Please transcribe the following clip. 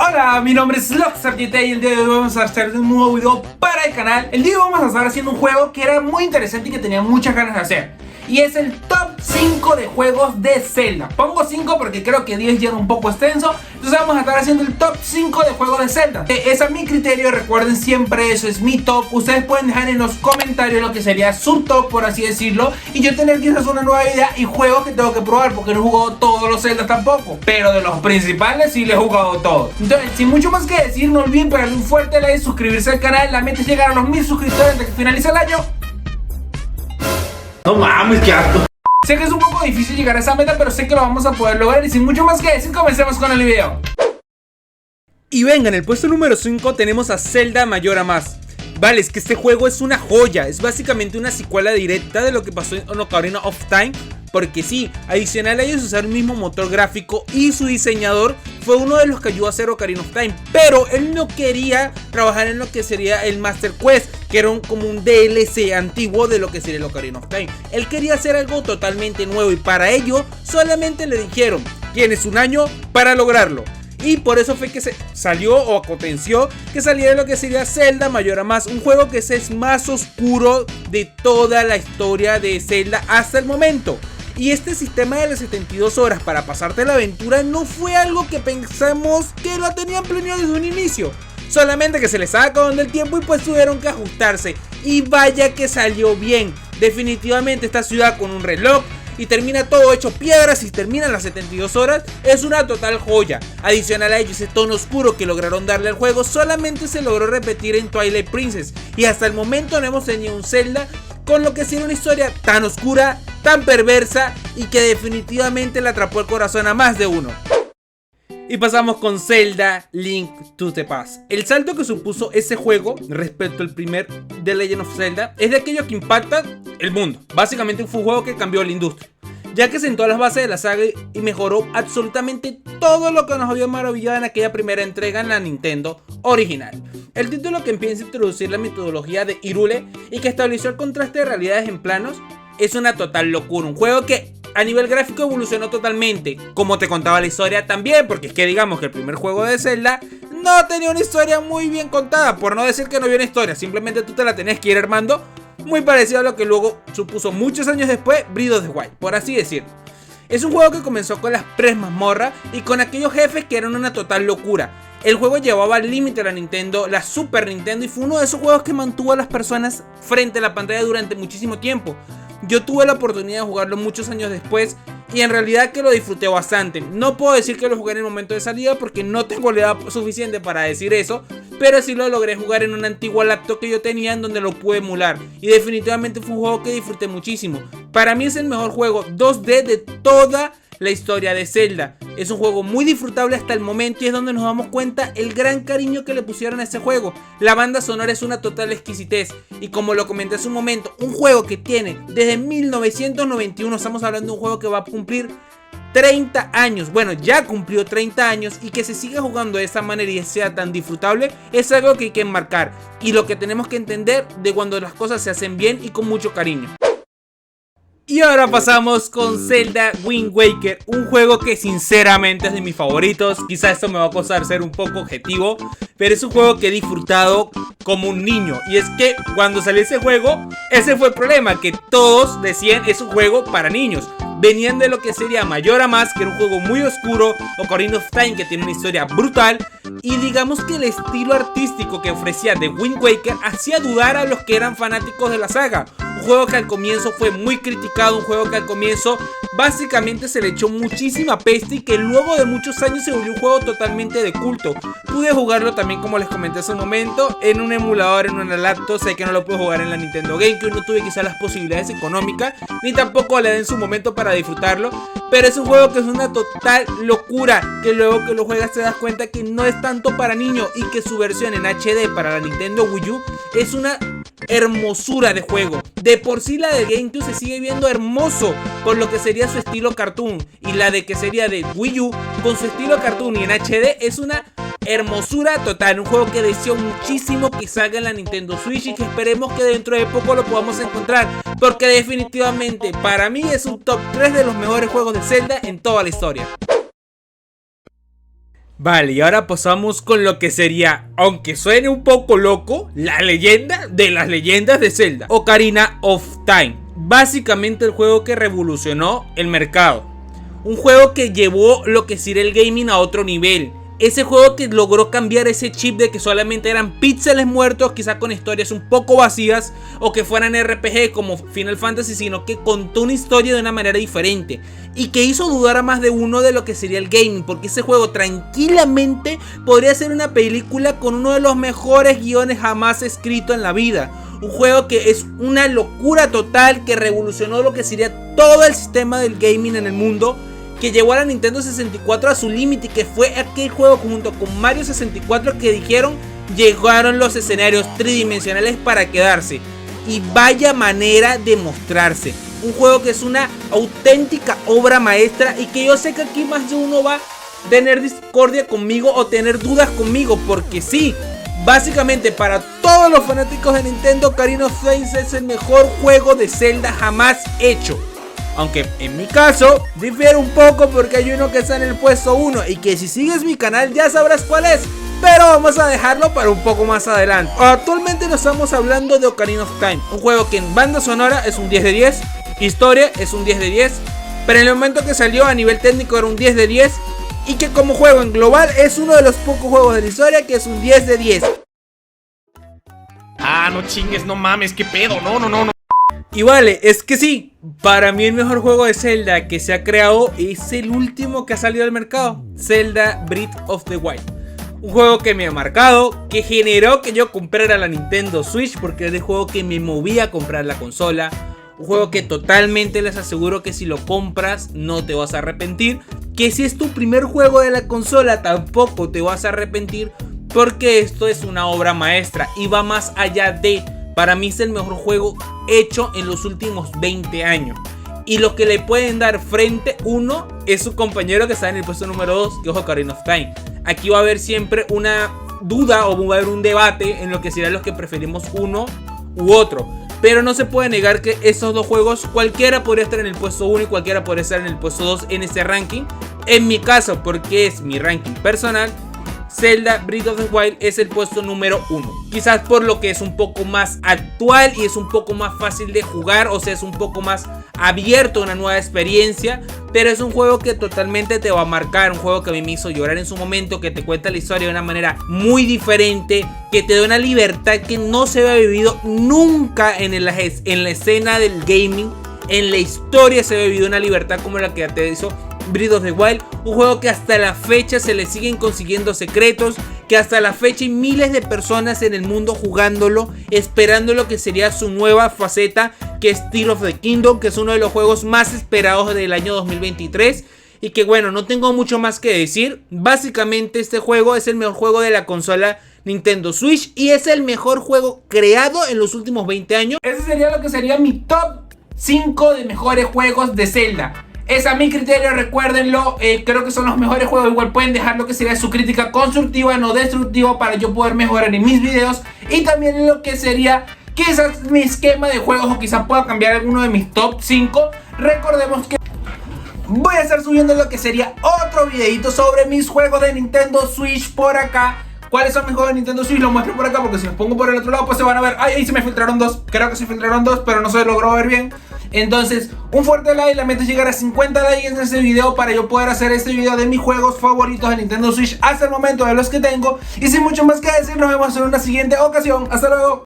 Hola, mi nombre es Loxargite y el día de hoy vamos a hacer un nuevo video para el canal. El día de hoy vamos a estar haciendo un juego que era muy interesante y que tenía muchas ganas de hacer. Y es el top 5 de juegos de Zelda. Pongo 5 porque creo que 10 ya era un poco extenso. Entonces vamos a estar haciendo el top 5 de juegos de Zelda. Es a mi criterio, recuerden siempre, eso es mi top. Ustedes pueden dejar en los comentarios lo que sería su top, por así decirlo, y yo tener quizás una nueva idea y juegos que tengo que probar, porque no he jugado todos los Zelda tampoco, pero de los principales sí le he jugado todos. Entonces, sin mucho más que decir, no olviden pegarle un fuerte like, suscribirse al canal. La meta es llegar a los 1000 suscriptores antes de que finalice el año. No mames, qué asco. Sé que es un poco difícil llegar a esa meta, pero sé que lo vamos a poder lograr. Y sin mucho más que decir, comencemos con el video. Y venga, en el puesto número 5 tenemos a Zelda Majora Más. Vale, es que este juego es una joya. Es básicamente una secuela directa de lo que pasó en Ocarina of Time. Porque sí, adicional a ellos usar el mismo motor gráfico, y su diseñador fue uno de los que ayudó a hacer Ocarina of Time. Pero él no quería trabajar en lo que sería el Master Quest, que era como un DLC antiguo de lo que sería el Ocarina of Time. Él quería hacer algo totalmente nuevo, y para ello solamente le dijeron: tienes un año para lograrlo. Y por eso fue que se salió, o aconteció que saliera lo que sería Zelda Majora Más, un juego que es más oscuro de toda la historia de Zelda hasta el momento. Y este sistema de las 72 horas para pasarte la aventura no fue algo que pensamos que lo tenían planeado desde un inicio. Solamente que se les estaba acabando el tiempo y pues tuvieron que ajustarse. Y vaya que salió bien. Definitivamente esta ciudad con un reloj y termina todo hecho piedras y terminan las 72 horas, es una total joya. Adicional a ello, ese tono oscuro que lograron darle al juego solamente se logró repetir en Twilight Princess, y hasta el momento no hemos tenido un Zelda con lo que sería una historia tan oscura, tan perversa, y que definitivamente le atrapó el corazón a más de uno. Y pasamos con Zelda Link to the Past. El salto que supuso ese juego respecto al primer The Legend of Zelda es de aquello que impacta el mundo. Básicamente fue un juego que cambió la industria, ya que sentó las bases de la saga y mejoró absolutamente todo lo que nos había maravillado en aquella primera entrega en la Nintendo original. El título, que empieza a introducir la metodología de Hyrule y que estableció el contraste de realidades en planos, es una total locura. Un juego que a nivel gráfico evolucionó totalmente, como te contaba la historia también, porque es que digamos que el primer juego de Zelda no tenía una historia muy bien contada, por no decir que no había una historia, simplemente tú te la tenías que ir armando, muy parecido a lo que luego supuso muchos años después Breath of the Wild, por así decirlo. Es un juego que comenzó con las pre-mazmorras y con aquellos jefes que eran una total locura. El juego llevaba al límite a la Nintendo, la Super Nintendo, y fue uno de esos juegos que mantuvo a las personas frente a la pantalla durante muchísimo tiempo. Yo tuve la oportunidad de jugarlo muchos años después y en realidad que lo disfruté bastante. No puedo decir que lo jugué en el momento de salida porque no tengo la edad suficiente para decir eso, pero sí lo logré jugar en una antigua laptop que yo tenía, en donde lo pude emular, y definitivamente fue un juego que disfruté muchísimo. Para mí es el mejor juego 2D de toda la historia de Zelda. Es un juego muy disfrutable hasta el momento, y es donde nos damos cuenta el gran cariño que le pusieron a este juego. La banda sonora es una total exquisitez, y como lo comenté hace un momento, un juego que tiene desde 1991, estamos hablando de un juego que va a cumplir 30 años, bueno, ya cumplió 30 años, y que se siga jugando de esa manera y sea tan disfrutable es algo que hay que enmarcar, y lo que tenemos que entender de cuando las cosas se hacen bien y con mucho cariño. Y ahora pasamos con Zelda Wind Waker, un juego que sinceramente es de mis favoritos. Quizá esto me va a costar ser un poco objetivo, pero es un juego que he disfrutado como un niño. Y es que cuando salió ese juego, ese fue el problema, que todos decían es un juego para niños. Venían de lo que sería Majora Más, que era un juego muy oscuro, Ocarina of Time, que tiene una historia brutal, y digamos que el estilo artístico que ofrecía The Wind Waker hacía dudar a los que eran fanáticos de la saga. Un juego que al comienzo fue muy criticado, un juego que al comienzo básicamente se le echó muchísima peste, y que luego de muchos años se volvió un juego totalmente de culto. Pude jugarlo también, como les comenté hace un momento, en un emulador, en una laptop. Sé que no lo puedo jugar en la Nintendo GameCube, no tuve quizás las posibilidades económicas, ni tampoco le den su momento para disfrutarlo, pero es un juego que es una total locura, que luego que lo juegas te das cuenta que no es tanto para niños, y que su versión en HD para la Nintendo Wii U es una hermosura de juego. De por sí la de GameCube se sigue viendo hermoso por lo que sería su estilo cartoon, y la de que sería de Wii U con su estilo cartoon y en HD es una hermosura total. Un juego que deseo muchísimo que salga en la Nintendo Switch, y que esperemos que dentro de poco lo podamos encontrar, porque definitivamente para mí es un top 3 de los mejores juegos de Zelda en toda la historia. Vale, y ahora pasamos con lo que sería, aunque suene un poco loco, la leyenda de las leyendas de Zelda, Ocarina of Time. Básicamente el juego que revolucionó el mercado. Un juego que llevó lo que sería el gaming a otro nivel. Ese juego que logró cambiar ese chip de que solamente eran píxeles muertos, quizá con historias un poco vacías, o que fueran RPG como Final Fantasy, sino que contó una historia de una manera diferente. Y que hizo dudar a más de uno de lo que sería el gaming, porque ese juego tranquilamente podría ser una película con uno de los mejores guiones jamás escrito en la vida. Un juego que es una locura total, que revolucionó lo que sería todo el sistema del gaming en el mundo, que llevó a la Nintendo 64 a su límite, y que fue aquel juego junto con Mario 64 que dijeron llegaron los escenarios tridimensionales para quedarse. Y vaya manera de mostrarse. Un juego que es una auténtica obra maestra, y que yo sé que aquí más de uno va a tener discordia conmigo o tener dudas conmigo, porque sí, básicamente para todos los fanáticos de Nintendo, Ocarina of Time es el mejor juego de Zelda jamás hecho. Aunque en mi caso difiere un poco, porque hay uno que está en el puesto 1 y que si sigues mi canal ya sabrás cuál es, pero vamos a dejarlo para un poco más adelante. Actualmente nos estamos hablando de Ocarina of Time, un juego que en banda sonora es un 10 de 10, historia es un 10 de 10, pero en el momento que salió a nivel técnico era un 10 de 10, y que como juego en global es uno de los pocos juegos de la historia que es un 10 de 10. Ah, no chingues, no mames, qué pedo, no. Y vale, es que sí, para mí el mejor juego de Zelda que se ha creado es el último que ha salido al mercado, Zelda Breath of the Wild. Un juego que me ha marcado, que generó que yo comprara la Nintendo Switch, porque era el juego que me movía a comprar la consola. Un juego que totalmente les aseguro que si lo compras no te vas a arrepentir. Que si es tu primer juego de la consola tampoco te vas a arrepentir, porque esto es una obra maestra y va más allá de... Para mí es el mejor juego hecho en los últimos 20 años. Y lo que le pueden dar frente uno es su compañero que está en el puesto número 2, que es Ocarina of Time. Aquí va a haber siempre una duda o va a haber un debate en lo que serán los que preferimos uno u otro. Pero no se puede negar que esos dos juegos, cualquiera podría estar en el puesto 1 y cualquiera podría estar en el puesto 2 en ese ranking. En mi caso, porque es mi ranking personal, Zelda Breath of the Wild es el puesto número 1. Quizás por lo que es un poco más actual y es un poco más fácil de jugar, o sea, es un poco más abierto a una nueva experiencia. Pero es un juego que totalmente te va a marcar, un juego que a mí me hizo llorar en su momento, que te cuenta la historia de una manera muy diferente, que te da una libertad que no se había vivido nunca en la escena del gaming. En la historia se había vivido una libertad como la que te hizo Breath of the Wild. Un juego que hasta la fecha se le siguen consiguiendo secretos, que hasta la fecha hay miles de personas en el mundo jugándolo, esperando lo que sería su nueva faceta, que es Tears of the Kingdom, que es uno de los juegos más esperados del año 2023. Y que bueno, no tengo mucho más que decir. Básicamente este juego es el mejor juego de la consola Nintendo Switch y es el mejor juego creado en los últimos 20 años. Ese sería lo que sería mi top 5 de mejores juegos de Zelda. Es a mi criterio, recuérdenlo, creo que son los mejores juegos. Igual pueden dejar lo que sería su crítica constructiva, no destructiva, para yo poder mejorar en mis videos. Y también lo que sería quizás mi esquema de juegos, o quizás pueda cambiar alguno de mis top 5. Recordemos que voy a estar subiendo lo que sería otro videito sobre mis juegos de Nintendo Switch por acá. ¿Cuáles son mis juegos de Nintendo Switch? Los muestro por acá, porque si los pongo por el otro lado pues se van a ver. Ay, ahí se me filtraron dos. Creo que se filtraron dos, pero no se logró ver bien. Entonces, un fuerte like. La meta es llegar a 50 likes en este video para yo poder hacer este video de mis juegos favoritos de Nintendo Switch hasta el momento, de los que tengo. Y sin mucho más que decir, nos vemos en una siguiente ocasión. Hasta luego.